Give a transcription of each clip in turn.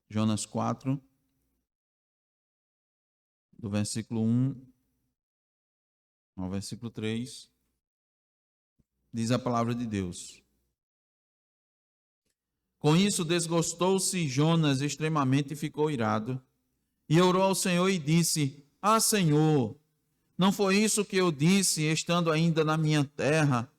Jonas 4, do versículo 1 ao versículo 3, diz a palavra de Deus. Com isso desgostou-se Jonas extremamente e ficou irado, e orou ao Senhor e disse: Ah, Senhor, não foi isso que eu disse, estando ainda na minha terra?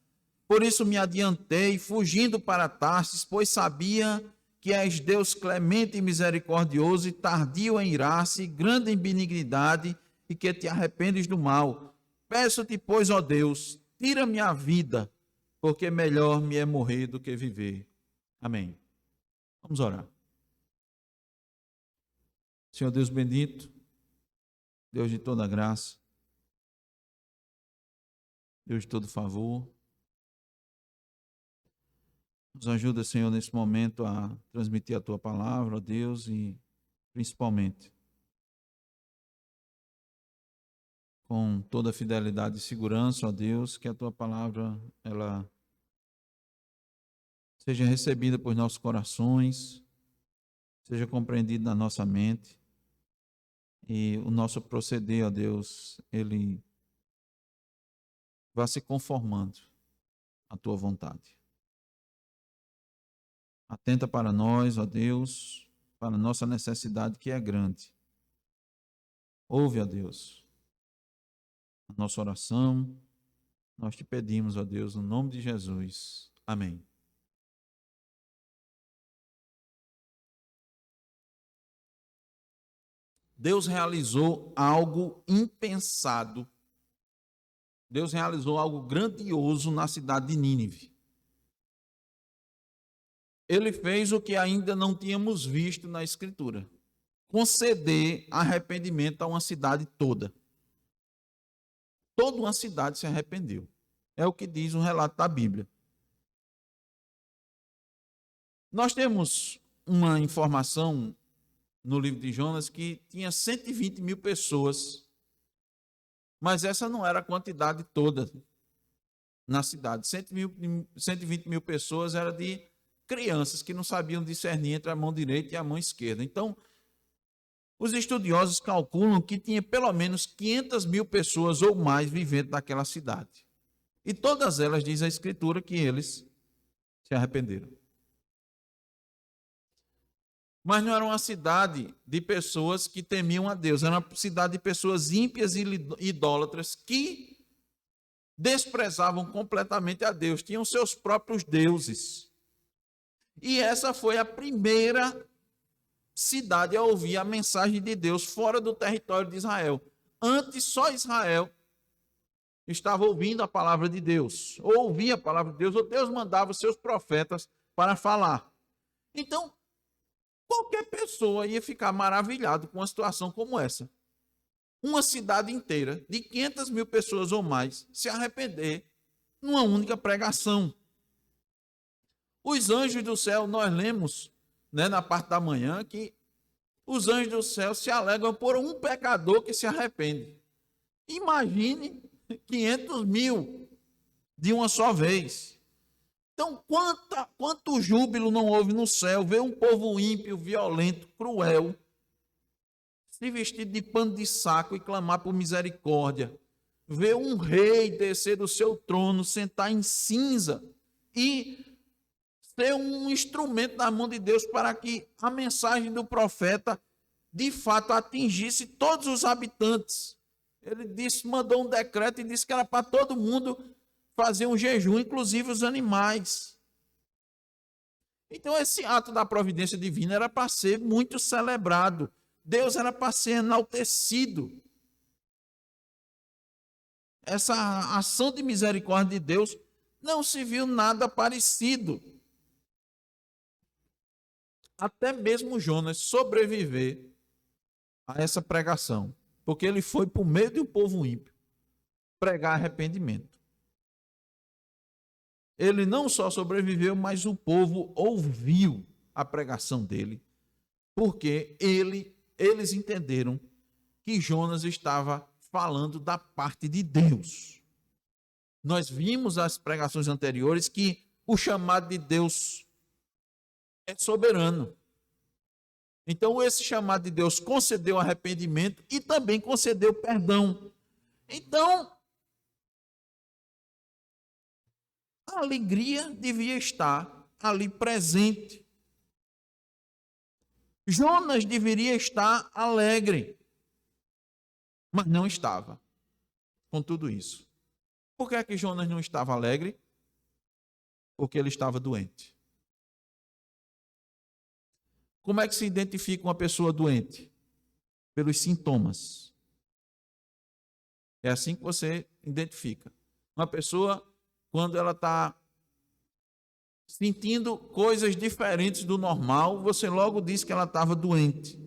Por isso me adiantei, fugindo para Tarsis, pois sabia que és Deus clemente e misericordioso, e tardio em irar-se, grande em benignidade, e que te arrependes do mal. Peço-te, pois, ó Deus, tira-me a vida, porque melhor me é morrer do que viver. Amém. Vamos orar. Senhor Deus bendito, Deus de toda graça, Deus de todo favor, nos ajuda, Senhor, nesse momento a transmitir a Tua palavra, ó Deus, e principalmente com toda a fidelidade e segurança, ó Deus, que a Tua palavra, ela seja recebida por nossos corações, seja compreendida na nossa mente, e o nosso proceder, ó Deus, ele vá se conformando à Tua vontade. Atenta para nós, ó Deus, para a nossa necessidade que é grande. Ouve, ó Deus, a nossa oração. Nós te pedimos, ó Deus, no nome de Jesus. Amém. Deus realizou algo impensado. Deus realizou algo grandioso na cidade de Nínive. Ele fez o que ainda não tínhamos visto na Escritura: conceder arrependimento a uma cidade toda. Toda uma cidade se arrependeu. É o que diz o relato da Bíblia. Nós temos uma informação no livro de Jonas que tinha 120 mil pessoas, mas essa não era a quantidade toda na cidade. 120 mil pessoas era de crianças que não sabiam discernir entre a mão direita e a mão esquerda. Então, os estudiosos calculam que tinha pelo menos 500 mil pessoas ou mais vivendo naquela cidade. E todas elas, diz a Escritura, que eles se arrependeram. Mas não era uma cidade de pessoas que temiam a Deus, era uma cidade de pessoas ímpias e idólatras que desprezavam completamente a Deus, tinham seus próprios deuses. E essa foi a primeira cidade a ouvir a mensagem de Deus fora do território de Israel. Antes, só Israel estava ouvindo a palavra de Deus, ou ouvia a palavra de Deus, ou Deus mandava os seus profetas para falar. Então, qualquer pessoa ia ficar maravilhado com uma situação como essa. Uma cidade inteira, de 500 mil pessoas ou mais, se arrepender numa única pregação. Os anjos do céu, nós lemos, na parte da manhã, que os anjos do céu se alegram por um pecador que se arrepende. Imagine 500 mil de uma só vez. Então, quanto júbilo não houve no céu, ver um povo ímpio, violento, cruel, se vestir de pano de saco e clamar por misericórdia. Ver um rei descer do seu trono, sentar em cinza e ser um instrumento na mão de Deus para que a mensagem do profeta de fato atingisse todos os habitantes. Ele mandou um decreto e disse que era para todo mundo fazer um jejum, inclusive os animais. Então esse ato da providência divina era para ser muito celebrado. Deus era para ser enaltecido. Essa ação de misericórdia de Deus não se viu nada parecido. Até mesmo Jonas sobreviver a essa pregação, porque ele foi por meio de um povo ímpio pregar arrependimento. Ele não só sobreviveu, mas o povo ouviu a pregação dele, porque eles entenderam que Jonas estava falando da parte de Deus. Nós vimos as pregações anteriores que o chamado de Deus é soberano. Então, esse chamado de Deus concedeu arrependimento e também concedeu perdão. Então, a alegria devia estar ali presente. Jonas deveria estar alegre, mas não estava com tudo isso. Por que é que Jonas não estava alegre? Porque ele estava doente. Como é que se identifica uma pessoa doente? Pelos sintomas. É assim que você identifica. Uma pessoa, quando ela está sentindo coisas diferentes do normal, você logo diz que ela estava doente.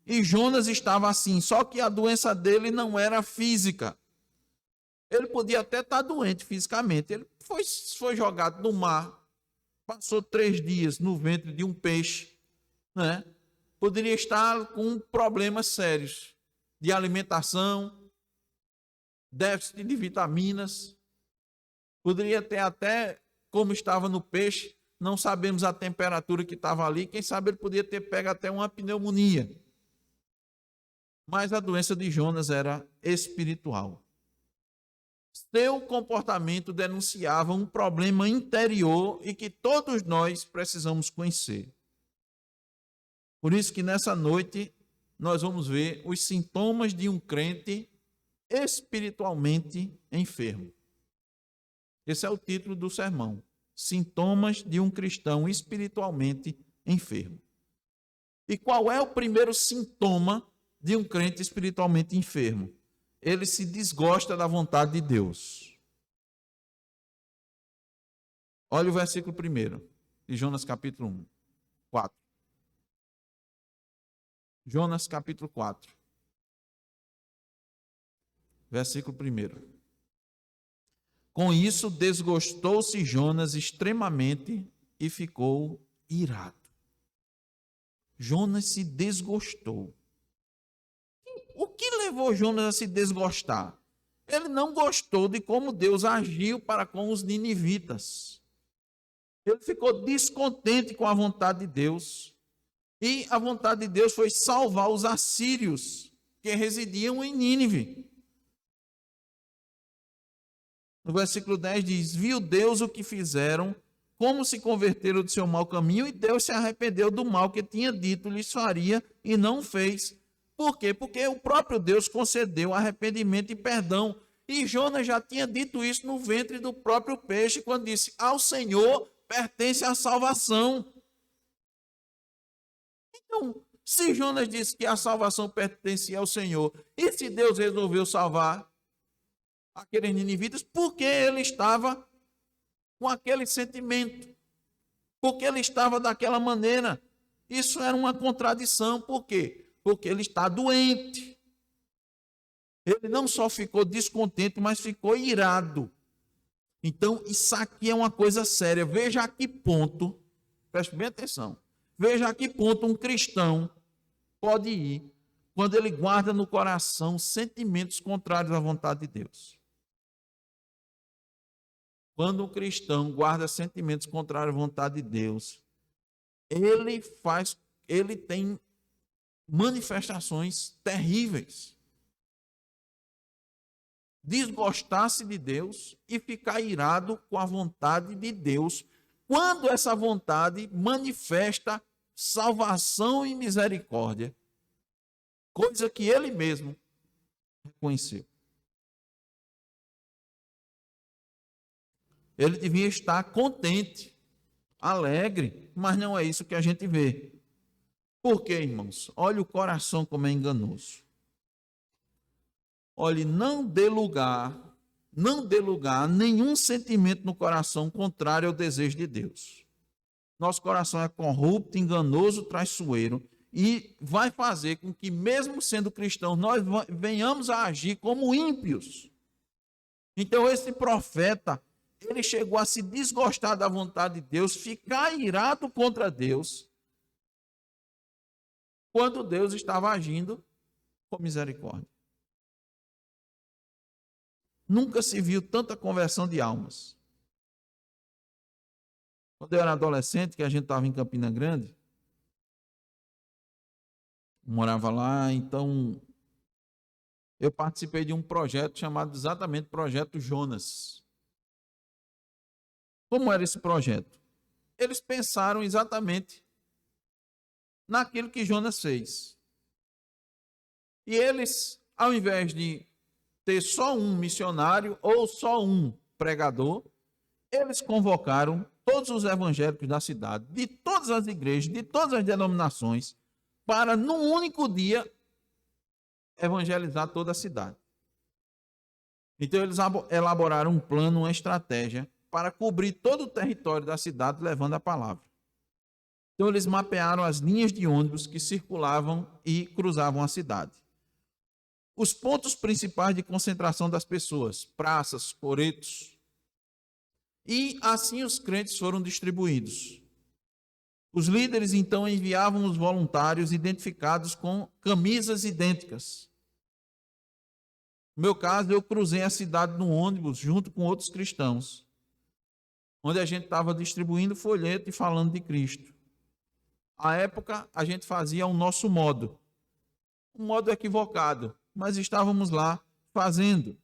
E Jonas estava assim, só que a doença dele não era física. Ele podia até estar doente fisicamente. Ele foi jogado no mar, passou 3 dias no ventre de um peixe, né? Poderia estar com problemas sérios de alimentação, déficit de vitaminas. Poderia ter até, como estava no peixe, não sabemos a temperatura que estava ali, quem sabe ele podia ter pego até uma pneumonia. Mas a doença de Jonas era espiritual. Seu comportamento denunciava um problema interior e que todos nós precisamos conhecer. Por isso que nessa noite nós vamos ver os sintomas de um crente espiritualmente enfermo. Esse é o título do sermão. Sintomas de um cristão espiritualmente enfermo. E qual é o primeiro sintoma de um crente espiritualmente enfermo? Ele se desgosta da vontade de Deus. Olha o versículo 1 de Jonas capítulo 1, 4. Jonas capítulo 4, versículo 1. Com isso desgostou-se Jonas extremamente e ficou irado. Jonas se desgostou. O que levou Jonas a se desgostar? Ele não gostou de como Deus agiu para com os ninivitas. Ele ficou descontente com a vontade de Deus. E a vontade de Deus foi salvar os assírios que residiam em Nínive. No versículo 10 diz: viu Deus o que fizeram, como se converteram do seu mau caminho, e Deus se arrependeu do mal que tinha dito lhes faria e não fez. Por quê? Porque o próprio Deus concedeu arrependimento e perdão. E Jonas já tinha dito isso no ventre do próprio peixe, quando disse: ao Senhor pertence a salvação. Então, se Jonas disse que a salvação pertencia ao Senhor, e se Deus resolveu salvar aqueles ninivitas, por que ele estava com aquele sentimento? Porque ele estava daquela maneira? Isso era uma contradição. Por quê? Porque ele está doente. Ele não só ficou descontente, mas ficou irado. Então, isso aqui é uma coisa séria. Veja a que ponto, preste bem atenção, veja a que ponto um cristão pode ir quando ele guarda no coração sentimentos contrários à vontade de Deus. Quando um cristão guarda sentimentos contrários à vontade de Deus, ele tem manifestações terríveis. Desgostar-se de Deus e ficar irado com a vontade de Deus, quando essa vontade manifesta salvação e misericórdia, coisa que ele mesmo reconheceu. Ele devia estar contente, alegre, mas não é isso que a gente vê. Por quê, irmãos? Olha o coração como é enganoso. Olhe, não dê lugar a nenhum sentimento no coração contrário ao desejo de Deus. Nosso coração é corrupto, enganoso, traiçoeiro e vai fazer com que, mesmo sendo cristãos, nós venhamos a agir como ímpios. Então, esse profeta, ele chegou a se desgostar da vontade de Deus, ficar irado contra Deus, quando Deus estava agindo com misericórdia. Nunca se viu tanta conversão de almas. Quando eu era adolescente, que a gente estava em Campina Grande, morava lá, então eu participei de um projeto chamado exatamente Projeto Jonas. Como era esse projeto? Eles pensaram exatamente naquilo que Jonas fez. E eles, ao invés de ter só um missionário ou só um pregador, eles convocaram todos os evangélicos da cidade, de todas as igrejas, de todas as denominações, para, num único dia, evangelizar toda a cidade. Então, eles elaboraram um plano, uma estratégia para cobrir todo o território da cidade, levando a palavra. Então, eles mapearam as linhas de ônibus que circulavam e cruzavam a cidade. Os pontos principais de concentração das pessoas, praças, coretos. E assim os crentes foram distribuídos. Os líderes então enviavam os voluntários identificados com camisas idênticas. No meu caso, eu cruzei a cidade no ônibus junto com outros cristãos, onde a gente estava distribuindo folheto e falando de Cristo. À época, a gente fazia o nosso modo, um modo equivocado, mas estávamos lá fazendo.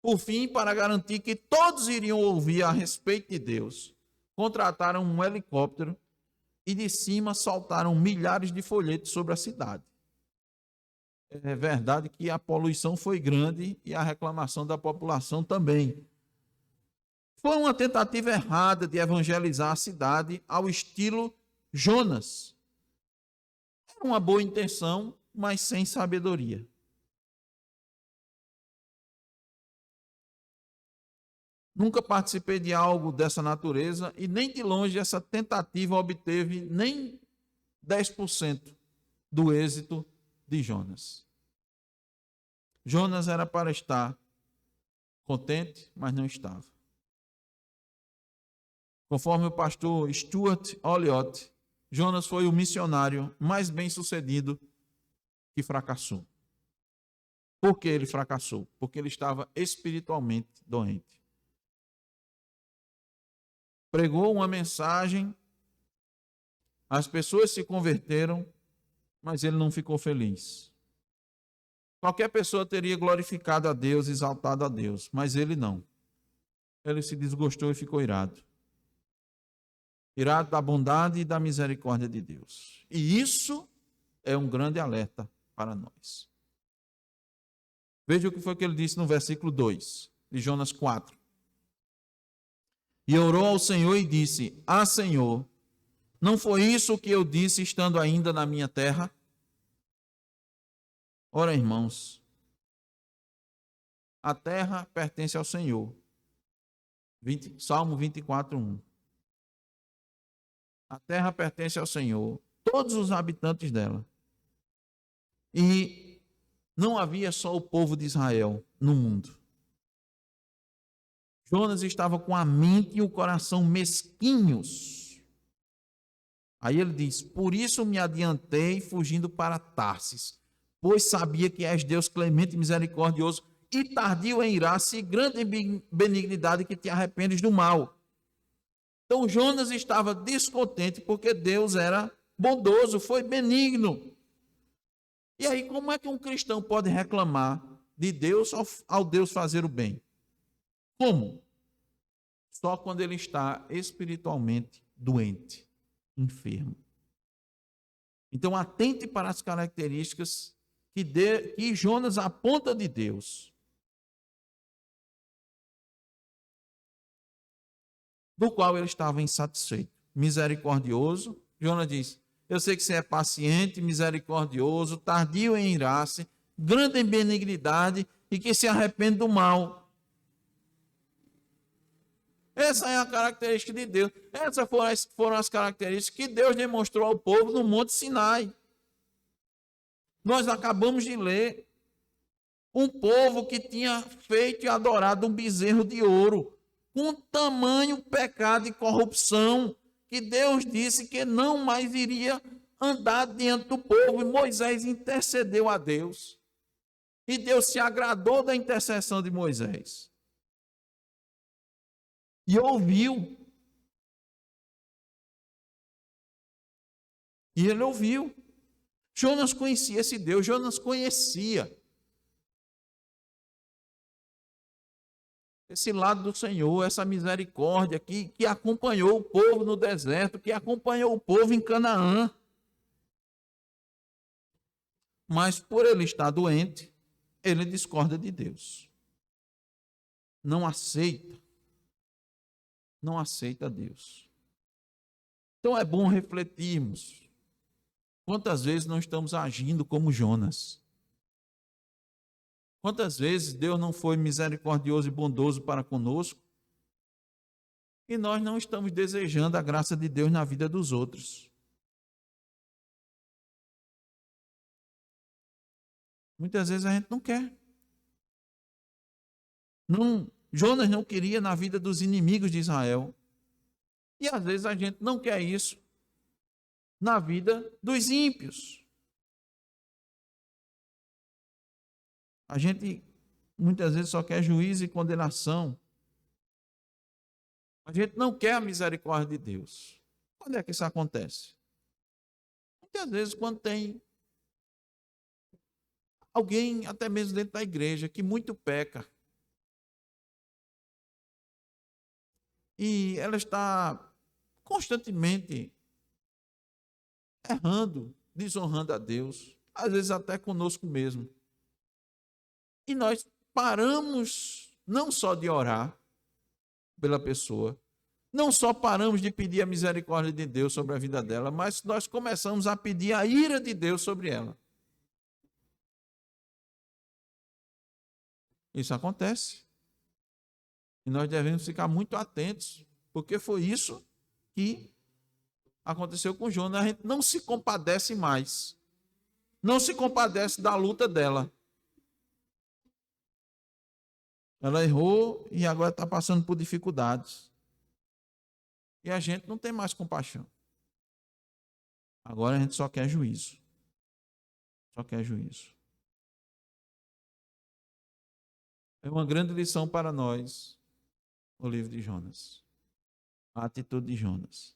Por fim, para garantir que todos iriam ouvir a respeito de Deus, contrataram um helicóptero e de cima soltaram milhares de folhetos sobre a cidade. É verdade que a poluição foi grande e a reclamação da população também. Foi uma tentativa errada de evangelizar a cidade ao estilo Jonas. Era uma boa intenção, mas sem sabedoria. Nunca participei de algo dessa natureza e nem de longe essa tentativa obteve nem 10% do êxito de Jonas. Jonas era para estar contente, mas não estava. Conforme o pastor Stuart Olliott, Jonas foi o missionário mais bem-sucedido que fracassou. Por que ele fracassou? Porque ele estava espiritualmente doente. Pregou uma mensagem, as pessoas se converteram, mas ele não ficou feliz. Qualquer pessoa teria glorificado a Deus, exaltado a Deus, mas ele não. Ele se desgostou e ficou irado. Irado da bondade e da misericórdia de Deus. E isso é um grande alerta para nós. Veja o que foi que ele disse no versículo 2 de Jonas 4. E orou ao Senhor e disse: Ah, Senhor, não foi isso o que eu disse estando ainda na minha terra? Ora, irmãos, a terra pertence ao Senhor. Salmo 24, 1. A terra pertence ao Senhor, todos os habitantes dela. E não havia só o povo de Israel no mundo. Jonas estava com a mente e o coração mesquinhos. Aí ele diz: por isso me adiantei fugindo para Tarsis, pois sabia que és Deus clemente e misericordioso e tardio em irar-se, grande em benignidade, que te arrependes do mal. Então Jonas estava descontente porque Deus era bondoso, foi benigno. E aí, como é que um cristão pode reclamar de Deus ao Deus fazer o bem? Como? Só quando ele está espiritualmente doente, enfermo. Então, atente para as características que Jonas aponta de Deus. Do qual ele estava insatisfeito. Misericordioso. Jonas diz: eu sei que você é paciente, misericordioso, tardio em irar-se, grande em benignidade e que se arrepende do mal. Essa é a característica de Deus. Essas foram as características que Deus demonstrou ao povo no Monte Sinai. Nós acabamos de ler um povo que tinha feito e adorado um bezerro de ouro, com tamanho pecado e corrupção, que Deus disse que não mais iria andar diante do povo, e Moisés intercedeu a Deus. E Deus se agradou da intercessão de Moisés. E ouviu. E ele ouviu. Jonas conhecia esse Deus, Jonas conhecia esse lado do Senhor, essa misericórdia que acompanhou o povo no deserto, que acompanhou o povo em Canaã. Mas por ele estar doente, ele discorda de Deus. Não aceita Deus. Então é bom refletirmos quantas vezes não estamos agindo como Jonas. Quantas vezes Deus não foi misericordioso e bondoso para conosco e nós não estamos desejando a graça de Deus na vida dos outros. Muitas vezes a gente não quer. Jonas não queria na vida dos inimigos de Israel. E às vezes a gente não quer isso na vida dos ímpios. A gente muitas vezes só quer juízo e condenação. A gente não quer a misericórdia de Deus. Quando é que isso acontece? Muitas vezes quando tem alguém, até mesmo dentro da igreja, que muito peca. E ela está constantemente errando, desonrando a Deus, às vezes até conosco mesmo. E nós paramos não só de orar pela pessoa, não só paramos de pedir a misericórdia de Deus sobre a vida dela, mas nós começamos a pedir a ira de Deus sobre ela. Isso acontece. E nós devemos ficar muito atentos, porque foi isso que aconteceu com Jonas. A gente não se compadece mais. Não se compadece da luta dela. Ela errou e agora está passando por dificuldades. E a gente não tem mais compaixão. Agora a gente só quer juízo. Só quer juízo. É uma grande lição para nós, o livro de Jonas. A atitude de Jonas.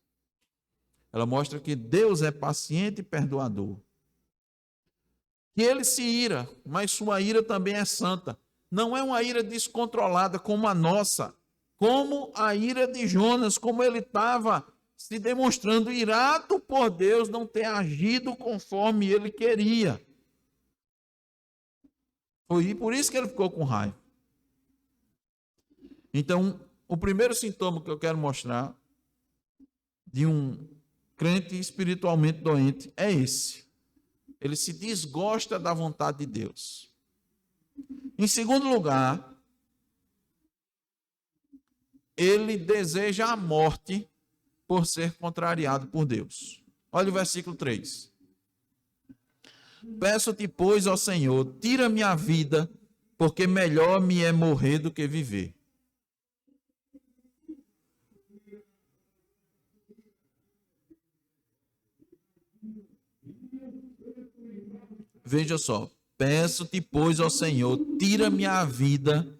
Ela mostra que Deus é paciente e perdoador. Que ele se ira, mas sua ira também é santa. Não é uma ira descontrolada como a nossa, como a ira de Jonas, como ele estava se demonstrando irado por Deus não ter agido conforme ele queria. Foi por isso que ele ficou com raiva. Então, o primeiro sintoma que eu quero mostrar de um crente espiritualmente doente é esse. Ele se desgosta da vontade de Deus. Em segundo lugar, ele deseja a morte por ser contrariado por Deus. Olha o versículo 3. Peço-te, pois, ó Senhor, tira minha vida, porque melhor me é morrer do que viver. Veja só. Peço-te, pois, ó Senhor, tira minha vida,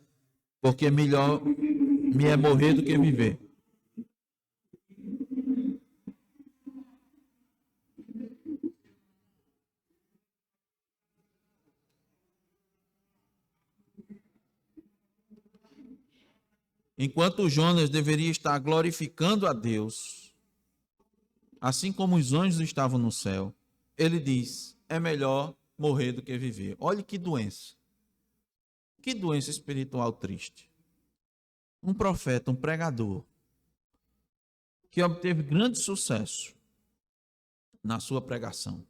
porque melhor me é morrer do que viver. Enquanto Jonas deveria estar glorificando a Deus, assim como os anjos estavam no céu, ele diz, é melhor morrer do que viver. Olha que doença. Que doença espiritual triste. Um profeta, um pregador, que obteve grande sucesso na sua pregação.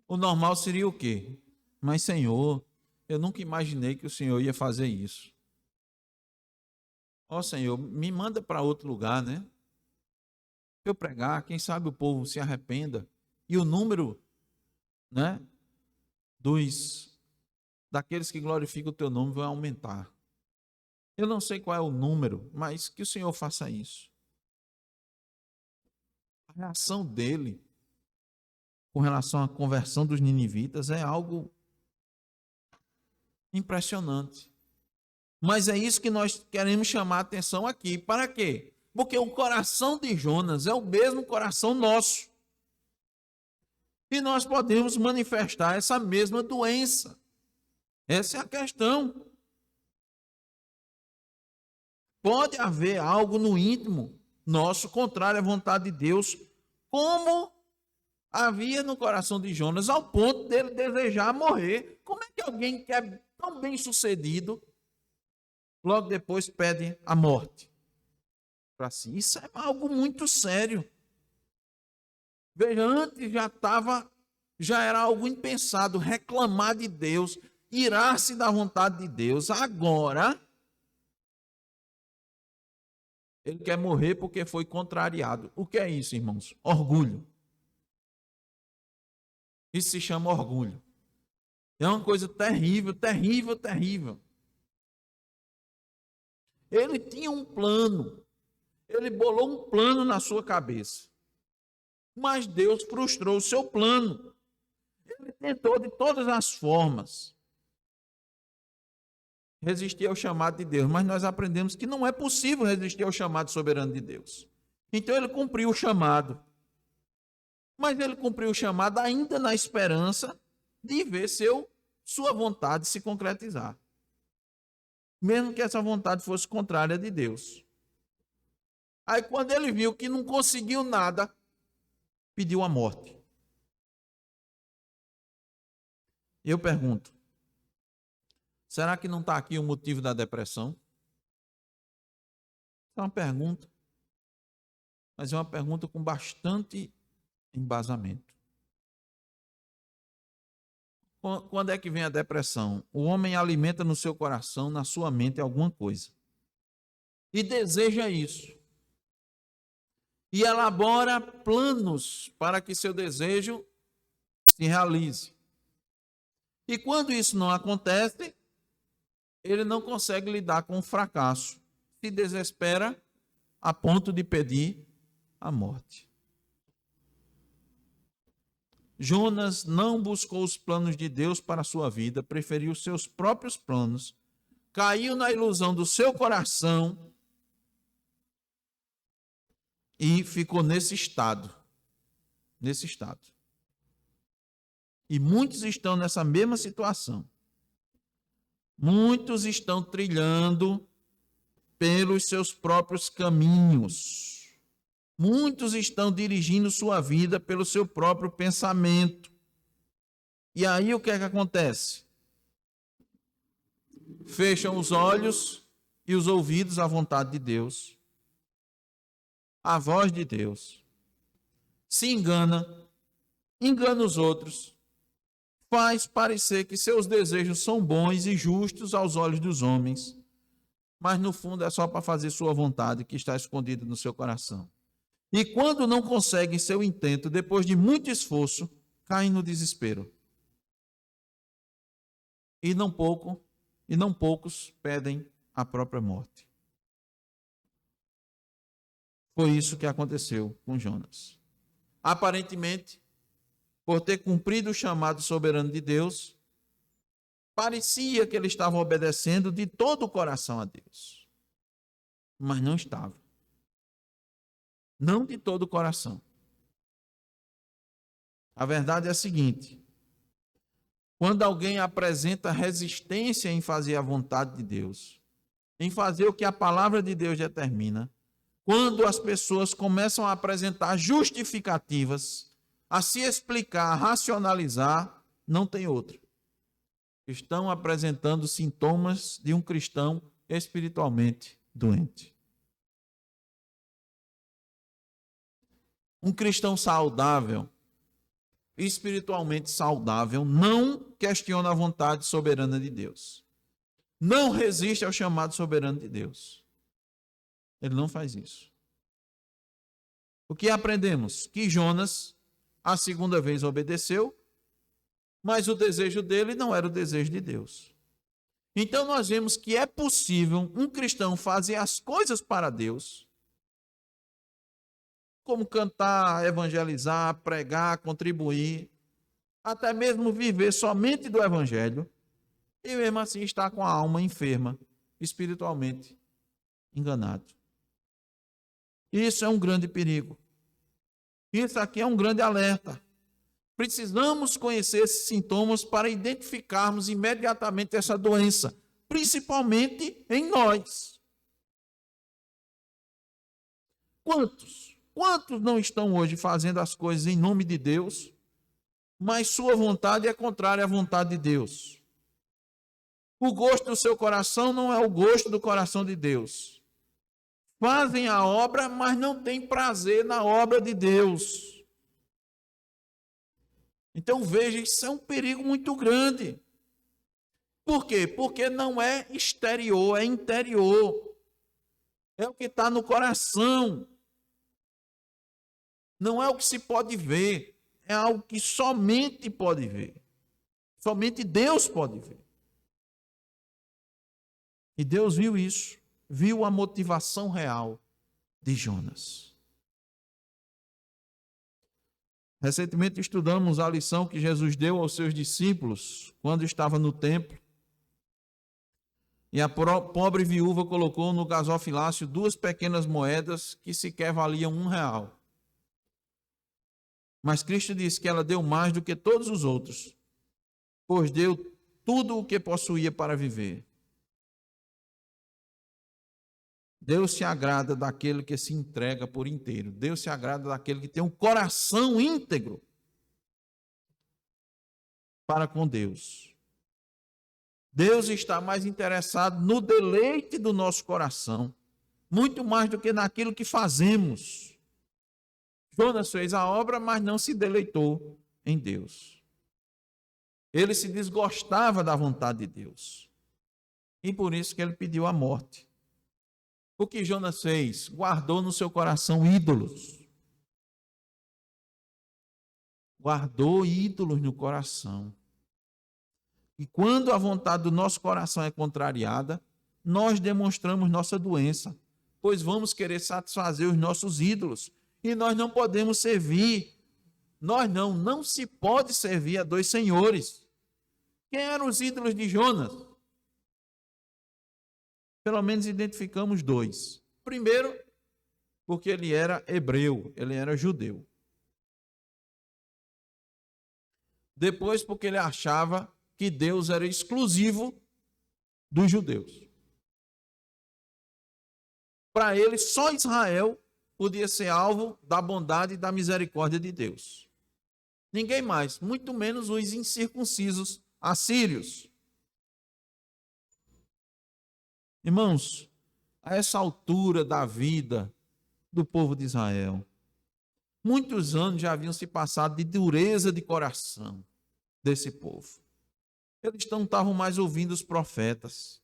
O normal seria o quê? Mas, Senhor, eu nunca imaginei que o Senhor ia fazer isso. Ó Senhor, me manda para outro lugar, né? Para eu pregar, quem sabe o povo se arrependa. E o número, né, daqueles que glorificam o teu nome vai aumentar. Eu não sei qual é o número, mas que o Senhor faça isso. A reação dele com relação à conversão dos ninivitas é algo impressionante. Mas é isso que nós queremos chamar a atenção aqui. Para quê? Porque o coração de Jonas é o mesmo coração nosso. E nós podemos manifestar essa mesma doença. Essa é a questão. Pode haver algo no íntimo nosso contrário à vontade de Deus, como havia no coração de Jonas, ao ponto dele desejar morrer. Como é que alguém que é tão bem sucedido, logo depois pede a morte para si? Isso é algo muito sério. Veja, antes já era algo impensado, reclamar de Deus, irar-se da vontade de Deus. Agora, ele quer morrer porque foi contrariado. O que é isso, irmãos? Orgulho. Isso se chama orgulho. É uma coisa terrível, terrível, terrível. Ele tinha um plano. Ele bolou um plano na sua cabeça. Mas Deus frustrou o seu plano. Ele tentou de todas as formas resistir ao chamado de Deus, mas nós aprendemos que não é possível resistir ao chamado soberano de Deus. Então ele cumpriu o chamado. Mas ele cumpriu o chamado ainda na esperança de ver sua vontade se concretizar. Mesmo que essa vontade fosse contrária de Deus. Aí quando ele viu que não conseguiu nada, pediu a morte. Eu pergunto, será que não está aqui o motivo da depressão? É uma pergunta, mas é uma pergunta com bastante embasamento. Quando é que vem a depressão? O homem alimenta no seu coração, na sua mente, alguma coisa. E deseja isso. E elabora planos para que seu desejo se realize. E quando isso não acontece, ele não consegue lidar com o fracasso. Se desespera a ponto de pedir a morte. Jonas não buscou os planos de Deus para a sua vida, preferiu seus próprios planos, caiu na ilusão do seu coração e ficou nesse estado. E muitos estão nessa mesma situação. Muitos estão trilhando pelos seus próprios caminhos. Muitos estão dirigindo sua vida pelo seu próprio pensamento. E aí o que é que acontece? Fecham os olhos e os ouvidos à vontade de Deus, à voz de Deus. Se engana os outros, faz parecer que seus desejos são bons e justos aos olhos dos homens, mas no fundo é só para fazer sua vontade que está escondida no seu coração. E quando não conseguem seu intento, depois de muito esforço, caem no desespero. E não poucos pedem a própria morte. Foi isso que aconteceu com Jonas. Aparentemente, por ter cumprido o chamado soberano de Deus, parecia que ele estava obedecendo de todo o coração a Deus. Mas não estava. Não de todo o coração. A verdade é a seguinte: quando alguém apresenta resistência em fazer a vontade de Deus, em fazer o que a palavra de Deus determina, quando as pessoas começam a apresentar justificativas, a se explicar, a racionalizar, não tem outra. Estão apresentando sintomas de um cristão espiritualmente doente. Um cristão saudável, espiritualmente saudável, não questiona a vontade soberana de Deus. Não resiste ao chamado soberano de Deus. Ele não faz isso. O que aprendemos? Que Jonas, a segunda vez, obedeceu, mas o desejo dele não era o desejo de Deus. Então nós vemos que é possível um cristão fazer as coisas para Deus, como cantar, evangelizar, pregar, contribuir, até mesmo viver somente do evangelho, e mesmo assim estar com a alma enferma, espiritualmente enganado. Isso é um grande perigo. Isso aqui é um grande alerta. Precisamos conhecer esses sintomas para identificarmos imediatamente essa doença, principalmente em nós. Quantos não estão hoje fazendo as coisas em nome de Deus, mas sua vontade é contrária à vontade de Deus? O gosto do seu coração não é o gosto do coração de Deus. Fazem a obra, mas não têm prazer na obra de Deus. Então veja, isso é um perigo muito grande. Por quê? Porque não é exterior, é interior. É o que está no coração. Não é o que se pode ver, é algo que somente pode ver. Somente Deus pode ver. E Deus viu isso, viu a motivação real de Jonas. Recentemente estudamos a lição que Jesus deu aos seus discípulos quando estava no templo. E a pobre viúva colocou no gasofilácio 2 pequenas moedas que sequer valiam R$1. Mas Cristo disse que ela deu mais do que todos os outros, pois deu tudo o que possuía para viver. Deus se agrada daquele que se entrega por inteiro. Deus se agrada daquele que tem um coração íntegro para com Deus. Deus está mais interessado no deleite do nosso coração, muito mais do que naquilo que fazemos. Jonas fez a obra, mas não se deleitou em Deus. Ele se desgostava da vontade de Deus. E por isso que ele pediu a morte. O que Jonas fez? Guardou no seu coração ídolos. Guardou ídolos no coração. E quando a vontade do nosso coração é contrariada, nós demonstramos nossa doença, pois vamos querer satisfazer os nossos ídolos. E nós não podemos servir, não se pode servir a 2 senhores. Quem eram os ídolos de Jonas? Pelo menos identificamos 2. Primeiro, porque ele era hebreu, ele era judeu. Depois, porque ele achava que Deus era exclusivo dos judeus. Para ele, só Israel podia ser alvo da bondade e da misericórdia de Deus. Ninguém mais, muito menos os incircuncisos assírios. Irmãos, a essa altura da vida do povo de Israel, muitos anos já haviam se passado de dureza de coração desse povo. Eles não estavam mais ouvindo os profetas.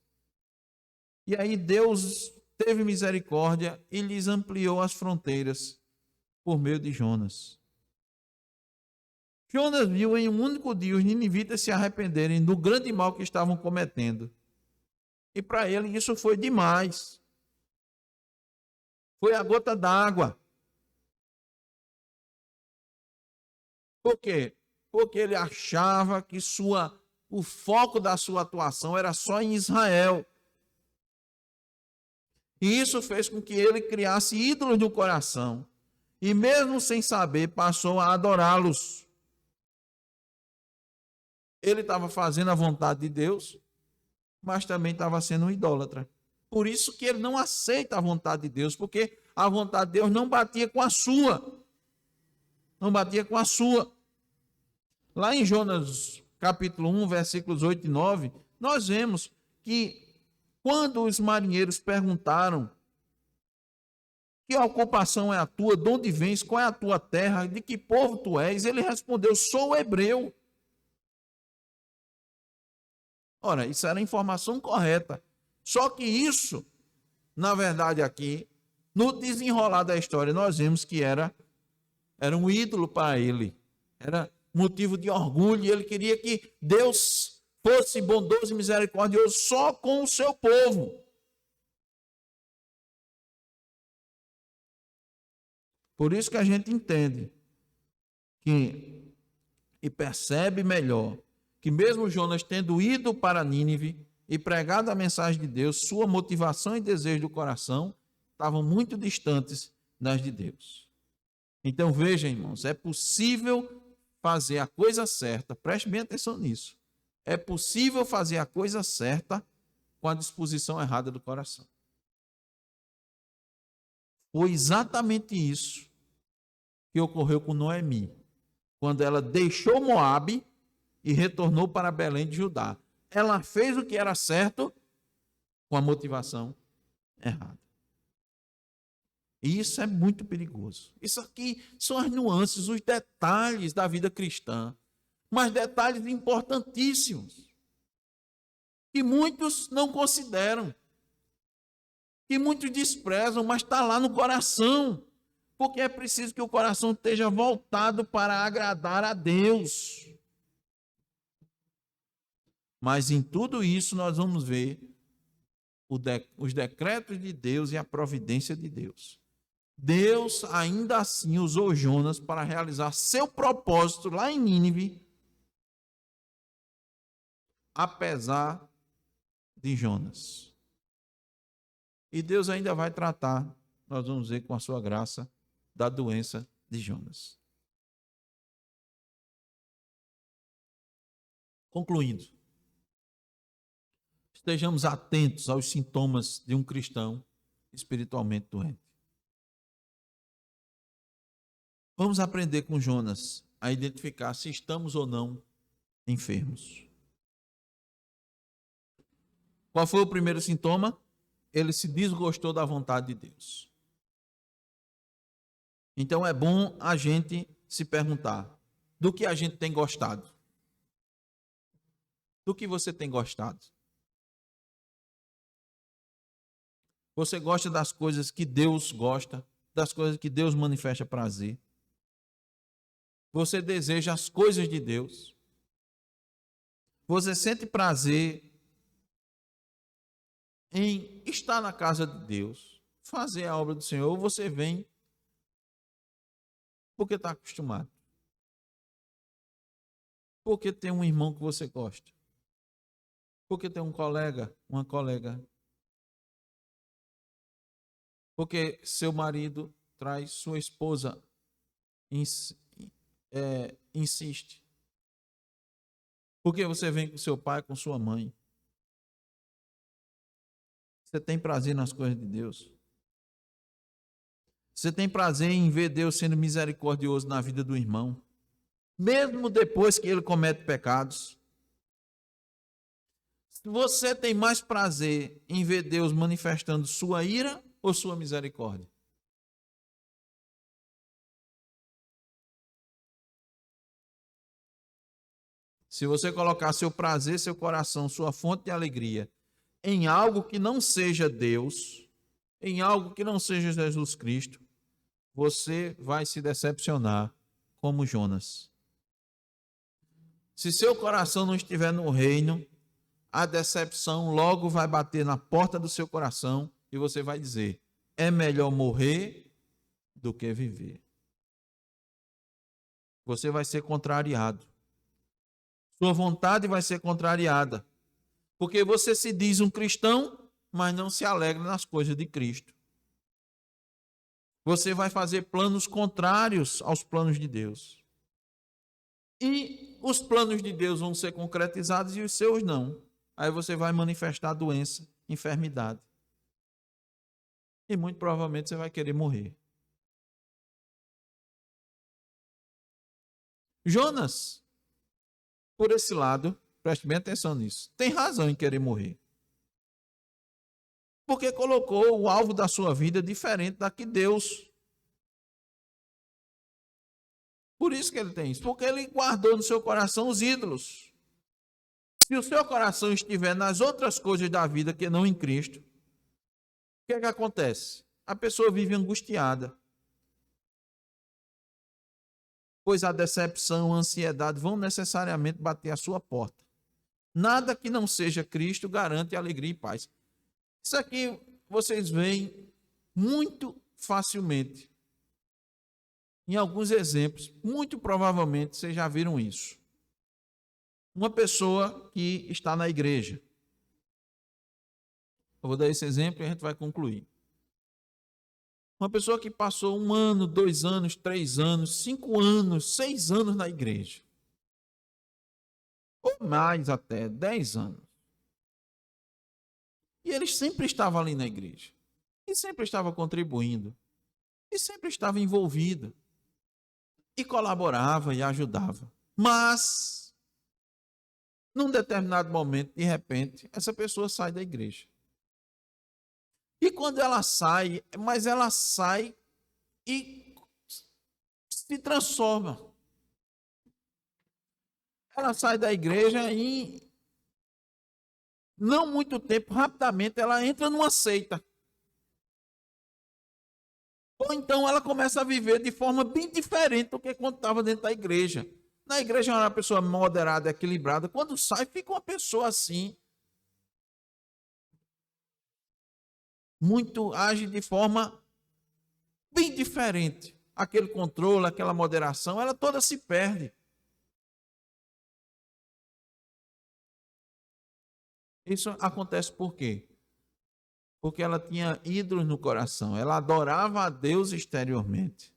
E aí Deus teve misericórdia e lhes ampliou as fronteiras por meio de Jonas. Jonas viu em um único dia os ninivitas se arrependerem do grande mal que estavam cometendo. E para ele isso foi demais. Foi a gota d'água. Por quê? Porque ele achava que o foco da sua atuação era só em Israel. E isso fez com que ele criasse ídolos no coração. E mesmo sem saber, passou a adorá-los. Ele estava fazendo a vontade de Deus, mas também estava sendo um idólatra. Por isso que ele não aceita a vontade de Deus, porque a vontade de Deus não batia com a sua. Não batia com a sua. Lá em Jonas capítulo 1, versículos 8 e 9, nós vemos que quando os marinheiros perguntaram: que ocupação é a tua? De onde vens? Qual é a tua terra? De que povo tu és? Ele respondeu: sou hebreu. Ora, isso era a informação correta. Só que isso, na verdade aqui, no desenrolar da história, nós vemos que era um ídolo para ele. Era motivo de orgulho. E ele queria que Deus fosse bondoso e misericordioso só com o seu povo. Por isso que a gente entende e percebe melhor que mesmo Jonas tendo ido para Nínive e pregado a mensagem de Deus, sua motivação e desejo do coração estavam muito distantes das de Deus. Então vejam, irmãos, é possível fazer a coisa certa, preste bem atenção nisso. É possível fazer a coisa certa com a disposição errada do coração. Foi exatamente isso que ocorreu com Noemi, quando ela deixou Moabe e retornou para Belém de Judá. Ela fez o que era certo com a motivação errada. E isso é muito perigoso. Isso aqui são as nuances, os detalhes da vida cristã, mas detalhes importantíssimos, que muitos não consideram, que muitos desprezam, mas está lá no coração, porque é preciso que o coração esteja voltado para agradar a Deus. Mas em tudo isso nós vamos ver os decretos de Deus e a providência de Deus. Deus ainda assim usou Jonas para realizar seu propósito lá em Nínive, apesar de Jonas. E Deus ainda vai tratar, nós vamos ver com a sua graça, da doença de Jonas. Concluindo, estejamos atentos aos sintomas de um cristão espiritualmente doente. Vamos aprender com Jonas a identificar se estamos ou não enfermos. Qual foi o primeiro sintoma? Ele se desgostou da vontade de Deus. Então é bom a gente se perguntar do que a gente tem gostado. Do que você tem gostado? Você gosta das coisas que Deus gosta, das coisas que Deus manifesta prazer? Você deseja as coisas de Deus? Você sente prazer em estar na casa de Deus, fazer a obra do Senhor, ou você vem porque está acostumado? Porque tem um irmão que você gosta? Porque tem um colega, uma colega? Porque seu marido traz sua esposa, insiste? Porque você vem com seu pai, com sua mãe? Você tem prazer nas coisas de Deus? Você tem prazer em ver Deus sendo misericordioso na vida do irmão, mesmo depois que ele comete pecados? Você tem mais prazer em ver Deus manifestando sua ira ou sua misericórdia? Se você colocar seu prazer, seu coração, sua fonte de alegria em algo que não seja Deus, em algo que não seja Jesus Cristo, você vai se decepcionar como Jonas. Se seu coração não estiver no reino, a decepção logo vai bater na porta do seu coração e você vai dizer: é melhor morrer do que viver. Você vai ser contrariado. Sua vontade vai ser contrariada. Porque você se diz um cristão, mas não se alegra nas coisas de Cristo. Você vai fazer planos contrários aos planos de Deus. E os planos de Deus vão ser concretizados e os seus não. Aí você vai manifestar doença, enfermidade. E muito provavelmente você vai querer morrer. Jonas, por esse lado, preste bem atenção nisso, tem razão em querer morrer. Porque colocou o alvo da sua vida diferente da que Deus. Por isso que ele tem isso. Porque ele guardou no seu coração os ídolos. Se o seu coração estiver nas outras coisas da vida que não em Cristo, o que é que acontece? A pessoa vive angustiada. Pois a decepção, a ansiedade vão necessariamente bater à sua porta. Nada que não seja Cristo garante alegria e paz. Isso aqui vocês veem muito facilmente. Em alguns exemplos, muito provavelmente vocês já viram isso. Uma pessoa que está na igreja. Eu vou dar esse exemplo e a gente vai concluir. Uma pessoa que passou 1 ano, 2 anos, 3 anos, 5 anos, 6 anos na igreja. Ou mais até, 10 anos. E ele sempre estava ali na igreja. E sempre estava contribuindo. E sempre estava envolvido. E colaborava e ajudava. Mas, num determinado momento, de repente, essa pessoa sai da igreja. E quando ela sai, mas ela sai e se transforma. Ela sai da igreja e, não muito tempo, rapidamente, ela entra numa seita. Ou então ela começa a viver de forma bem diferente do que quando estava dentro da igreja. Na igreja era uma pessoa moderada, equilibrada. Quando sai, fica uma pessoa assim. Age de forma bem diferente. Aquele controle, aquela moderação, ela toda se perde. Isso acontece por quê? Porque ela tinha ídolos no coração. Ela adorava a Deus exteriormente.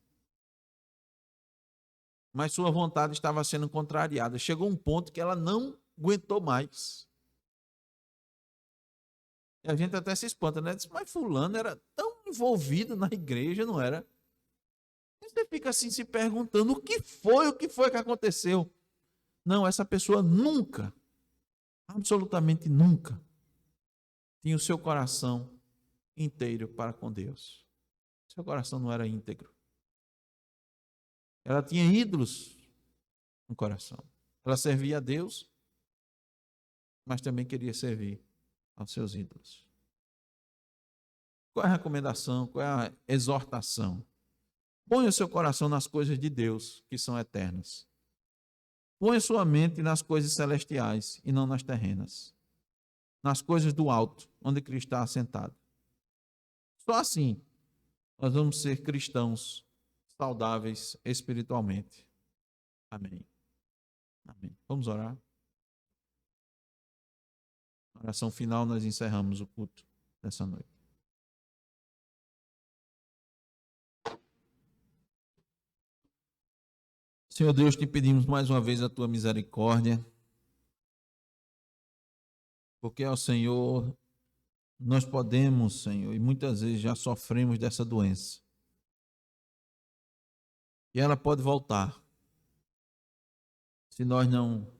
Mas sua vontade estava sendo contrariada. Chegou um ponto que ela não aguentou mais. E a gente até se espanta, né? Diz, mas fulano era tão envolvido na igreja, não era? E você fica assim se perguntando, o que foi que aconteceu? Não, essa pessoa nunca, absolutamente nunca, tinha o seu coração inteiro para com Deus. Seu coração não era íntegro. Ela tinha ídolos no coração. Ela servia a Deus, mas também queria servir aos seus ídolos. Qual é a recomendação? Qual é a exortação? Ponha o seu coração nas coisas de Deus, que são eternas. Ponha sua mente nas coisas celestiais e não nas terrenas. Nas coisas do alto, onde Cristo está assentado. Só assim nós vamos ser cristãos saudáveis espiritualmente. Amém. Amém. Vamos orar. Na oração final, nós encerramos o culto dessa noite. Senhor Deus, te pedimos mais uma vez a tua misericórdia, porque ao Senhor nós podemos, Senhor, e muitas vezes já sofremos dessa doença. E ela pode voltar se nós não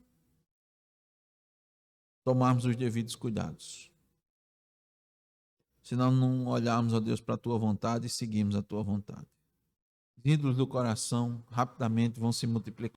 tomarmos os devidos cuidados. Se nós não olharmos, ó Deus, para a tua vontade e seguirmos a tua vontade. Os ídolos do coração rapidamente vão se multiplicar.